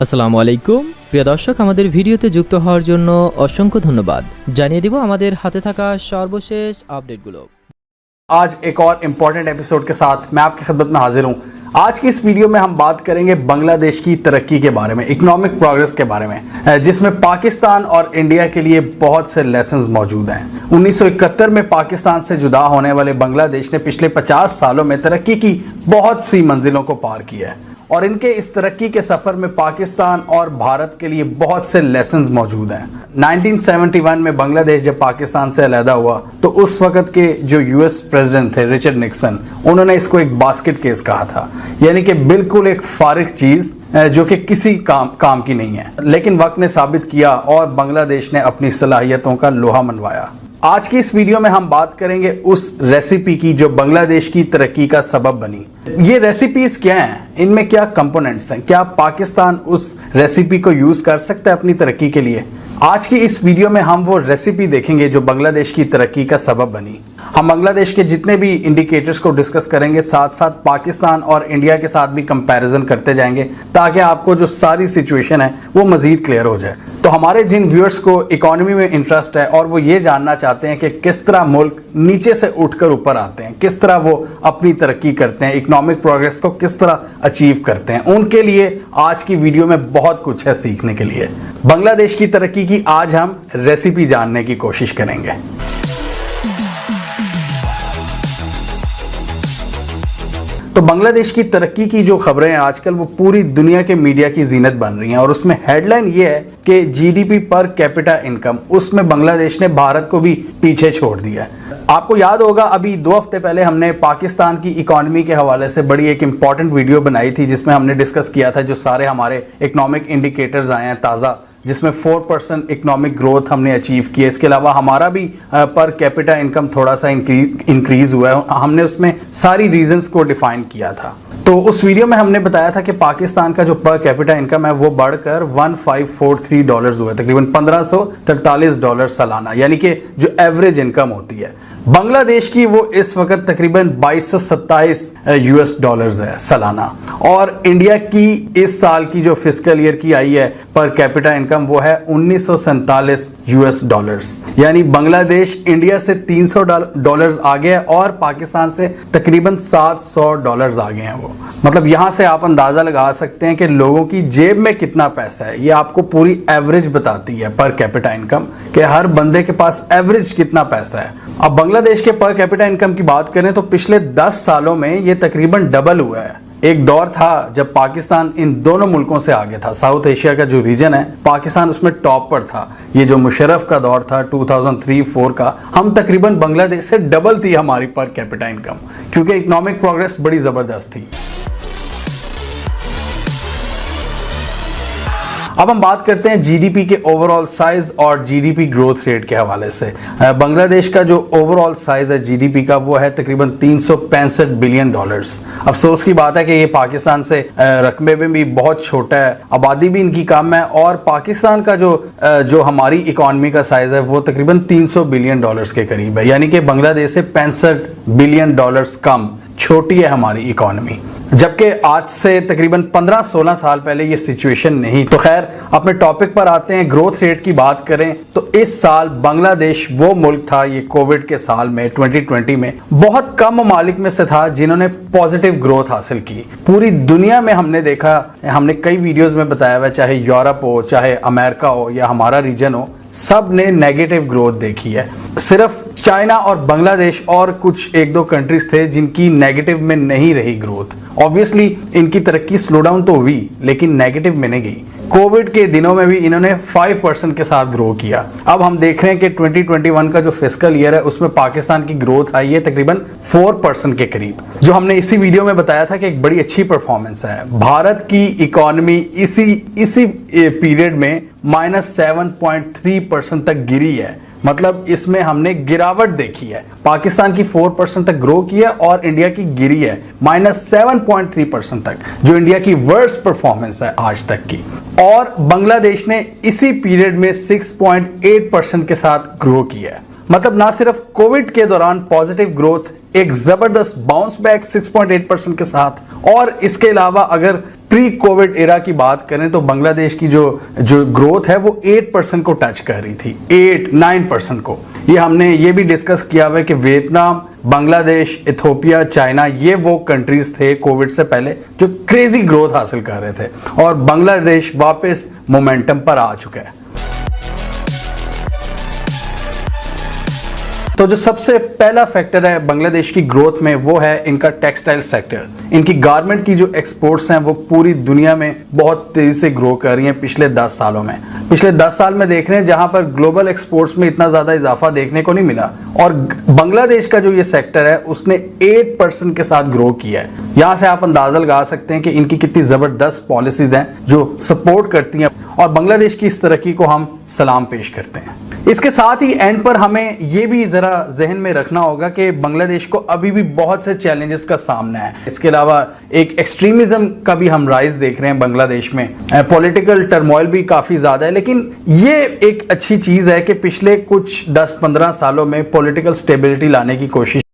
আসসালামু আলাইকুম প্রিয় দর্শক, আমাদের ভিডিওতে যুক্ত হওয়ার জন্য অসংখ্য ধন্যবাদ। জানিয়ে দিব আমাদের হাতে থাকা সর্বশেষ আপডেটগুলো। आज एक और इम्पॉर्टेंट एपिसोड के साथ मैं आपकी खिदमत में हाजिर हूँ। आज की इस वीडियो में हम बात करेंगे बांग्लादेश की तरक्की के बारे में, इकोनॉमिक प्रोग्रेस के बारे में, जिसमें पाकिस्तान और इंडिया के लिए बहुत से लेसन्स मौजूद हैं। 1971 में पाकिस्तान से जुदा होने वाले बांग्लादेश ने पिछले 50 सालों में तरक्की की बहुत सी मंजिलों को पार किया है और इनके इस तरक्की के सफर में पाकिस्तान और भारत के लिए बहुत से लेसन्स मौजूद हैं। 1971 में बांग्लादेश जब पाकिस्तान से अलहदा हुआ तो उस वक्त के जो यूएस प्रेसिडेंट थे रिचर्ड निक्सन, उन्होंने इसको एक बास्केट केस कहा था, यानी कि बिल्कुल एक फारिग चीज जो कि किसी काम की नहीं है। लेकिन वक्त ने साबित किया और बांग्लादेश ने अपनी सलाहियतों का लोहा मनवाया। आज की इस वीडियो में हम बात करेंगे उस रेसिपी की जो बांग्लादेश की तरक्की का सबब बनी। ये रेसिपीज क्या हैं, इनमें क्या कंपोनेंट्स हैं, क्या पाकिस्तान उस रेसिपी को यूज कर सकता है अपनी तरक्की के लिए? आज की इस वीडियो में हम वो रेसिपी देखेंगे जो बांग्लादेश की तरक्की का सबब बनी। हम बांग्लादेश के जितने भी इंडिकेटर्स को डिस्कस करेंगे, साथ साथ पाकिस्तान और इंडिया के साथ भी कंपैरिजन करते जाएंगे ताकि आपको जो सारी सिचुएशन है वो मजीद क्लियर हो जाए। तो हमारे जिन व्यूअर्स को इकोनॉमी में इंटरेस्ट है और वो ये जानना चाहते हैं कि किस तरह मुल्क नीचे से उठकर ऊपर आते हैं, किस तरह वो अपनी तरक्की करते हैं, इकोनॉमिक प्रोग्रेस को किस तरह अचीव करते हैं, उनके लिए आज की वीडियो में बहुत कुछ है सीखने के लिए। बांग्लादेश की तरक्की की आज हम रेसिपी जानने की कोशिश करेंगे। तो बांग्लादेश की तरक्की की जो खबरें हैं आजकल वो पूरी दुनिया के मीडिया की जीनत बन रही हैं और उसमें हेडलाइन ये है कि जीडीपी पर कैपिटा इनकम, उसमें बांग्लादेश ने भारत को भी पीछे छोड़ दिया है। आपको याद होगा अभी 2 हफ्ते पहले हमने पाकिस्तान की इकोनॉमी के हवाले से बड़ी एक इंपॉर्टेंट वीडियो बनाई थी जिसमें हमने डिस्कस किया था जो सारे हमारे इकोनॉमिक इंडिकेटर्स आए हैं ताज़ा, जिसमें 4% इकोनॉमिक ग्रोथ हमने अचीव की है। इसके अलावा हमारा भी पर कैपिटा इनकम थोड़ा सा इंक्रीज हुआ है। हमने उसमें सारी रीजंस को डिफाइन किया था। तो उस वीडियो में हमने बताया था कि पाकिस्तान का जो पर कैपिटा इनकम है वो बढ़कर $1543 हुआ है, तकरीबन $1543 सालाना, यानी कि जो एवरेज इनकम होती है। बांग्लादेश की वो इस वक्त तकरीबन $2227 है सालाना और इंडिया की इस साल की जो फिस्कल ईयर की आई है पर कैपिटा इनकम वो है $1947, यानी बांग्लादेश इंडिया से $300 आगे है और पाकिस्तान से तकरीबन $700 आगे हैं वो। मतलब यहां से आप अंदाजा लगा सकते हैं कि लोगों की जेब में कितना पैसा है। ये आपको पूरी एवरेज बताती है पर कैपिटा इनकम कि हर बंदे के पास एवरेज कितना पैसा है। अब बांग्लादेश के पर कैपिटा इनकम की बात करें तो पिछले 10 सालों में ये तकरीबन डबल हुआ है। एक दौर था जब पाकिस्तान इन दोनों मुल्कों से आगे था। साउथ एशिया का जो रीजन है पाकिस्तान उसमें टॉप पर था। ये जो मुशर्रफ का दौर था 2003-4 का, हम तकरीबन बांग्लादेश से डबल थी हमारी पर कैपिटा इनकम, क्योंकि इकोनॉमिक प्रोग्रेस बड़ी जबरदस्त थी। अब हम बात करते हैं जीडीपी के ओवरऑल साइज और जीडीपी ग्रोथ रेट के हवाले से। बांग्लादेश का जो ओवरऑल साइज है जीडीपी का वो है तकरीबन $365 बिलियन। अफसोस की बात है कि ये पाकिस्तान से रकबे में भी बहुत छोटा है, आबादी भी इनकी कम है और पाकिस्तान का जो हमारी इकॉनमी का साइज है वो तकरीबन $300 बिलियन के करीब है, यानी कि बांग्लादेश से $65 बिलियन कम, छोटी है हमारी इकॉनमी। जबकि आज से तकरीबन 15-16 साल पहले ये सिचुएशन नहीं। तो खैर अपने टॉपिक पर आते हैं। ग्रोथ रेट की बात करें तो इस साल बांग्लादेश वो मुल्क था, ये कोविड के साल में 2020 में बहुत कम ममालिक में से था जिन्होंने पॉजिटिव ग्रोथ हासिल की। पूरी दुनिया में हमने देखा, हमने कई वीडियोस में बताया हुआ, चाहे यूरोप हो, चाहे अमेरिका हो या हमारा रीजन हो, सब ने नेगेटिव ग्रोथ देखी है। सिर्फ चाइना और बांग्लादेश और कुछ 1-2 कंट्रीज थे जिनकी नेगेटिव में नहीं रही ग्रोथ। ऑब्वियसली इनकी तरक्की स्लो डाउन तो हुई लेकिन नेगेटिव में नहीं गई। कोविड के दिनों में भी इन्होंने 5% के साथ ग्रो किया। अब हम देख रहे हैं कि 2021 का जो फिस्कल ईयर है उसमें पाकिस्तान की ग्रोथ आई है तकरीबन 4% के करीब, जो हमने इसी वीडियो में बताया था कि एक बड़ी अच्छी परफॉर्मेंस है। भारत की इकोनॉमी इसी पीरियड में -7.3% तक गिरी है, मतलब इसमें हमने गिरावट देखी है। पाकिस्तान की 4% तक ग्रो की है और इंडिया की गिरी है -7.3% तक, जो इंडिया की वर्स्ट परफॉर्मेंस है आज तक की। और बांग्लादेश ने इसी पीरियड में 6.8% के साथ ग्रो किया है। मतलब ना सिर्फ कोविड के दौरान पॉजिटिव ग्रोथ, एक जबरदस्त बाउंस बैक 6.8% के साथ, और इसके अलावा अगर प्री कोविड एरा की बात करें तो बांग्लादेश की जो ग्रोथ है वो 8% को टच कर रही थी, 8-9% को। हमने ये भी डिस्कस किया हुआ है कि वियतनाम, बांग्लादेश, इथियोपिया, चाइना, ये वो कंट्रीज थे कोविड से पहले जो क्रेजी ग्रोथ हासिल कर रहे थे, और बांग्लादेश वापस मोमेंटम पर आ चुका है। तो जो सबसे पहला फैक्टर है बांग्लादेश की ग्रोथ में वो है इनका टेक्सटाइल सेक्टर। इनकी गारमेंट की जो एक्सपोर्ट्स हैं वो पूरी दुनिया में बहुत तेजी से ग्रो कर रही हैं पिछले 10 सालों में। पिछले 10 साल में देख रहे हैं जहां पर ग्लोबल एक्सपोर्ट्स में इतना ज्यादा इजाफा देखने को नहीं मिला, और बांग्लादेश का जो ये सेक्टर है उसने 8% के साथ ग्रो किया है। यहां से आप अंदाजा लगा सकते हैं कि इनकी कितनी जबरदस्त पॉलिसीज हैं जो सपोर्ट करती हैं, और बांग्लादेश की इस तरक्की को हम सलाम पेश करते हैं। इसके साथ ही एंड पर हमें यह भी जरा जहन में रखना होगा कि बांग्लादेश को अभी भी बहुत से चैलेंजेस का सामना है। इसके अलावा एक एक्सट्रीमिज्म का भी हम राइज देख रहे हैं बांग्लादेश में, पॉलिटिकल टर्मोइल भी काफी ज्यादा है, लेकिन ये एक अच्छी चीज है कि पिछले कुछ 10-15 सालों में पॉलिटिकल स्टेबिलिटी लाने की कोशिश